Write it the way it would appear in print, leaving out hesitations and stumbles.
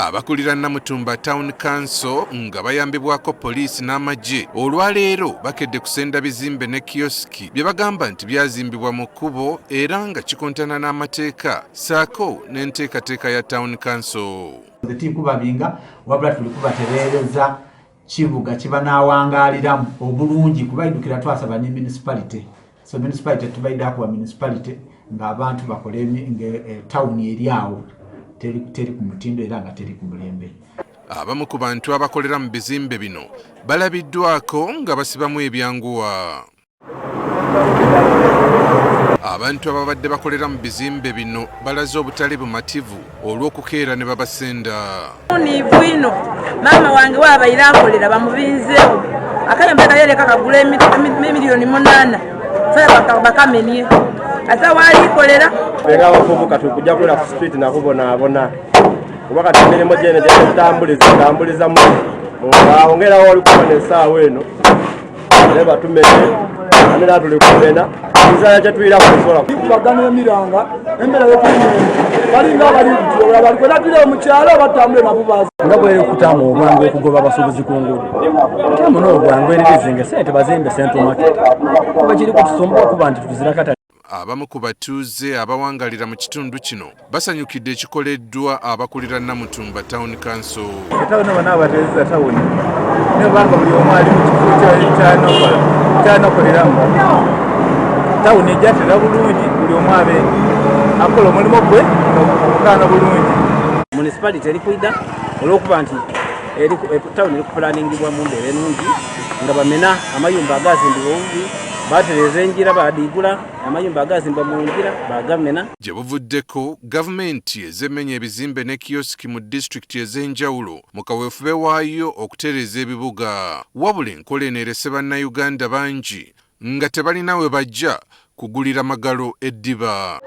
Abakulira Namutumba Town Council nga bayambibwako poliisi namagye olwaleero bakedde kusenda bizimbe ne kiosk byebagamba nti byazimbibwa mu kkubo era nga kikontana n'amateeka saako n'enteekateeka ya Town Council. Tikubabinga wabula tuli kubatereereza kibuga kibanaawangaliramu obulungi kubaidukira twasaba ne municipality. So municipality tubaida ku municipality nga abantu bakole town eri awo teri ku mutindo era nga teri ku mulembe. Abamu ku bantu abakolera mu bizimbe bino balabiddwako nga basibamu ebyanguwa. Abantu ababadde bakolera mu bizimbe bino balaze obutali bumativu olw'okukeera ne babasenda. Ni bwino mama wange wabayira akolera bamubinzeewo akayambe kayereka kagula miliyoni 8 sasa bakamenye ata wali kolera era wakuvuka tukujja kulera ku street nakubona kubaka emirimu gyene tambuliza mu ongera wali kubona essaawa eno leba tumenye amera tuli kumena nzaya kyatwira kusola kubagana emiranga embera yokumenye balinga bali kwatira mu kyalo batambule nabubazi nga bwe kutamu obwangu okugoba abasuubuzi ku nguudo tamu n'obwangu erizinga sente bazimbe sente market kuba kiri kutusombola kuba nti tuzira katale. Abamu ku batuuze abawangalira mu kitundu kino basanyukidde ekikoleddwa abakulira Namutumba Town Council. Etawuni bano abateezeza tawuni ne banga buli omu ali mu kifo kyanokoleramu tawuni ejjatera bulungi buli omu abe akola omulimu gwe okukaana bulungi. Municipality eri kwida olw'okuba nti tawuni eri kuplaningibwa mu mbeera ennungi nga bamena amayumba agazimbibwa obubi batereza enjira badigula amayumba agazimbwa mu njira bagamena. Gye buvuddeko gavumenti ezemmenya ebizimbe ne kiosk mu disitulikiti ez'enjawulo mu kaweefube waayo okutereeza ebibuga wabula enkola eno erese bannayuganda bangi nga tebalina we bajja kugulira magalo eddiba.